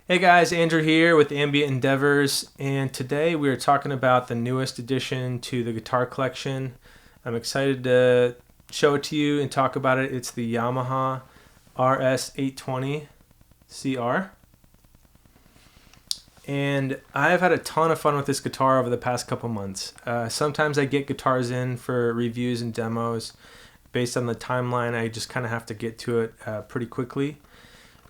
Hey guys, Andrew here with Ambient Endeavors, and today we are talking about the newest addition to the guitar collection. I'm excited to show it to you and talk about it. It's the Yamaha RS820CR. And I've had a ton of fun with this guitar over the past couple months. Sometimes I get guitars in for reviews and demos. Based on the timeline, I just kind of have to get to it pretty quickly.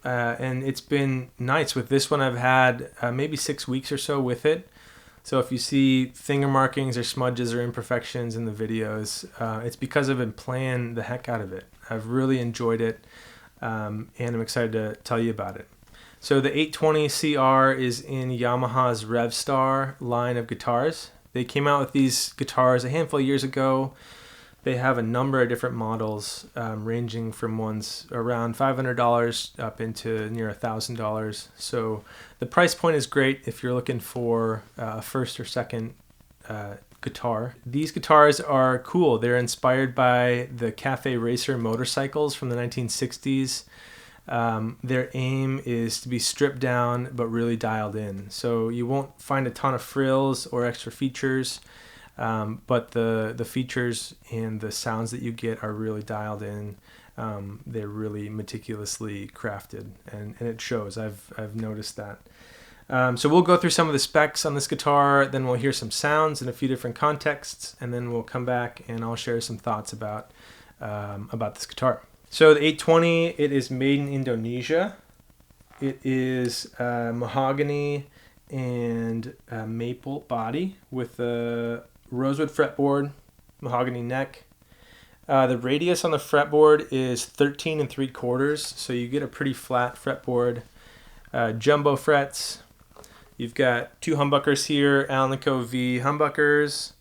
And it's been nice. With this one, I've had maybe 6 weeks or so with it. So if you see finger markings or smudges or imperfections in the videos, it's because I've been playing the heck out of it. I've really enjoyed it, and I'm excited to tell you about it. So the 820CR is in Yamaha's Revstar line of guitars. They came out with these guitars a handful of years ago. They have a number of different models, ranging from ones around $500 up into near $1,000. So the price point is great if you're looking for a first or second guitar. These guitars are cool. They're inspired by the Cafe Racer motorcycles from the 1960s. Their aim is to be stripped down but really dialed in. So you won't find a ton of frills or extra features. But the features and the sounds that you get are really dialed in. They're really meticulously crafted, and it shows. I've noticed that. So we'll go through some of the specs on this guitar, then we'll hear some sounds in a few different contexts, and then we'll come back and I'll share some thoughts about this guitar. So the 820, it is made in Indonesia. It is mahogany and maple body with a rosewood fretboard, mahogany neck. The radius on the fretboard is 13 3/4, so you get a pretty flat fretboard. Jumbo frets. You've got 2 humbuckers here, Alnico V humbuckers,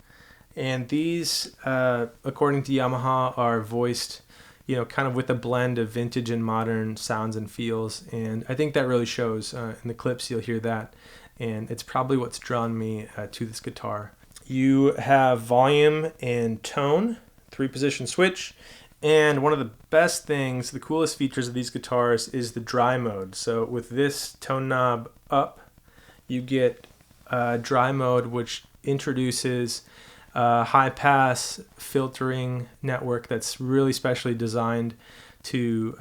and these, according to Yamaha, are voiced, kind of with a blend of vintage and modern sounds and feels, and I think that really shows in the clips. You'll hear that, and it's probably what's drawn me to this guitar. You have volume and tone, 3-position switch, and one of the best things, the coolest features of these guitars is the dry mode. So with this tone knob up, you get dry mode, which introduces a high-pass filtering network that's really specially designed to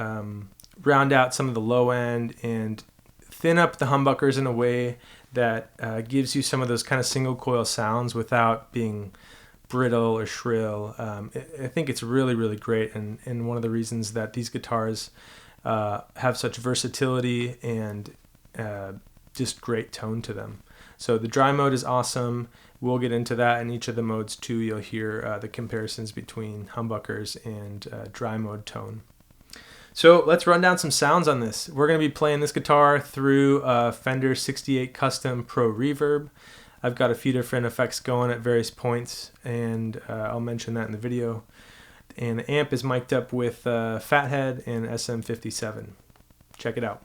round out some of the low end and thin up the humbuckers in a way that gives you some of those kind of single coil sounds without being brittle or shrill. I think it's really, really great, and one of the reasons that these guitars have such versatility and just great tone to them. So the dry mode is awesome. We'll get into that in each of the modes too. You'll hear the comparisons between humbuckers and dry mode tone. So let's run down some sounds on this. We're going to be playing this guitar through a Fender 68 Custom Pro Reverb. I've got a few different effects going at various points, and I'll mention that in the video. And the amp is mic'd up with Fathead and SM57. Check it out.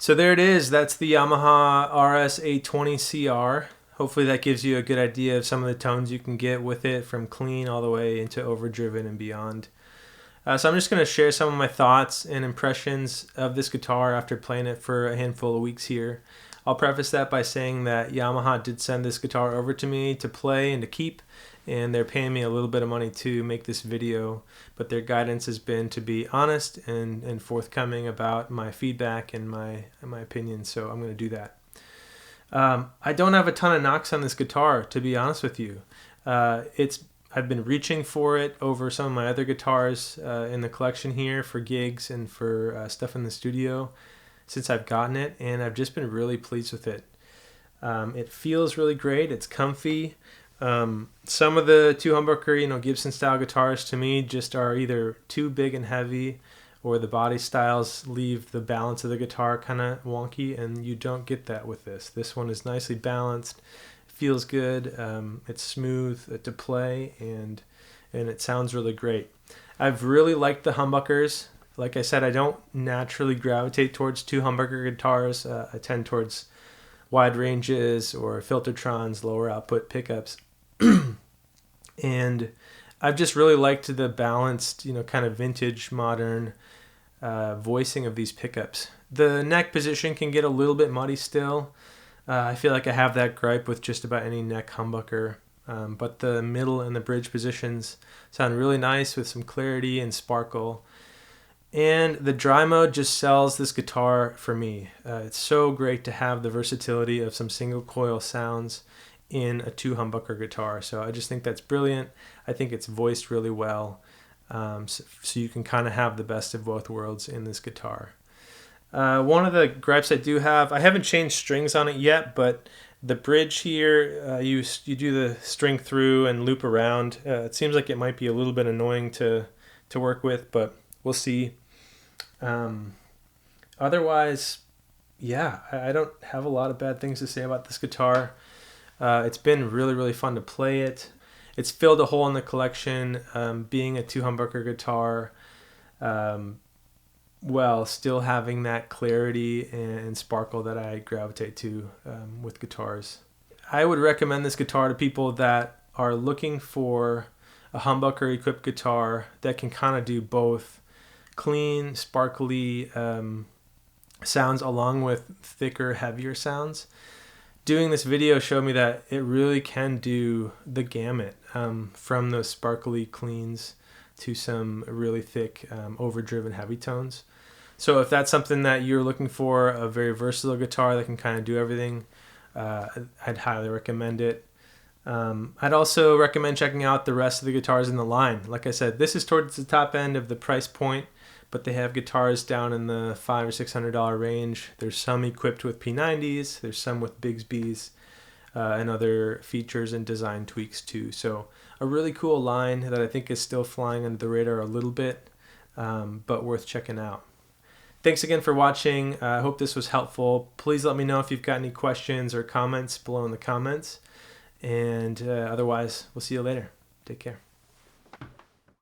So there it is. That's the Yamaha RS820CR. Hopefully that gives you a good idea of some of the tones you can get with it, from clean all the way into overdriven and beyond. So I'm just going to share some of my thoughts and impressions of this guitar after playing it for a handful of weeks here. I'll preface that by saying that Yamaha did send this guitar over to me to play and to keep, and they're paying me a little bit of money to make this video, but their guidance has been to be honest and forthcoming about my feedback and my opinions, so I'm going to do that. I don't have a ton of knocks on this guitar, to be honest with you. I've been reaching for it over some of my other guitars in the collection here for gigs and for stuff in the studio since I've gotten it, and I've just been really pleased with it. It feels really great. It's comfy. Some of the two humbucker, Gibson style guitars to me just are either too big and heavy, or the body styles leave the balance of the guitar kind of wonky, and you don't get that with this. This one is nicely balanced. Feels good. It's smooth to play, and it sounds really great. I've really liked the humbuckers. Like I said, I don't naturally gravitate towards two humbucker guitars. I tend towards wide ranges or Filtertrons, lower output pickups. And I've just really liked the balanced, kind of vintage modern voicing of these pickups. The neck position can get a little bit muddy still. I feel like I have that gripe with just about any neck humbucker, but the middle and the bridge positions sound really nice with some clarity and sparkle. And the dry mode just sells this guitar for me. It's so great to have the versatility of some single coil sounds in a two humbucker guitar. So I just think that's brilliant. I think it's voiced really well. So you can kind of have the best of both worlds in this guitar. One of the gripes I do have, I haven't changed strings on it yet, but the bridge here, you do the string through and loop around. It seems like it might be a little bit annoying to work with, but we'll see. Otherwise, yeah, I don't have a lot of bad things to say about this guitar. It's been really, really fun to play it. It's filled a hole in the collection, being a two humbucker guitar, while still having that clarity and sparkle that I gravitate to with guitars. I would recommend this guitar to people that are looking for a humbucker equipped guitar that can kind of do both clean, sparkly sounds along with thicker, heavier sounds. Doing this video showed me that it really can do the gamut, from those sparkly cleans to some really thick, overdriven heavy tones. So if that's something that you're looking for, a very versatile guitar that can kind of do everything, I'd highly recommend it. I'd also recommend checking out the rest of the guitars in the line. Like I said, this is towards the top end of the price point, but they have guitars down in the $500 or $600 range. There's some equipped with P90s, there's some with Bigsby's, and other features and design tweaks too. So a really cool line that I think is still flying under the radar a little bit, but worth checking out. Thanks again for watching. I hope this was helpful. Please let me know if you've got any questions or comments below in the comments. And otherwise, we'll see you later. Take care.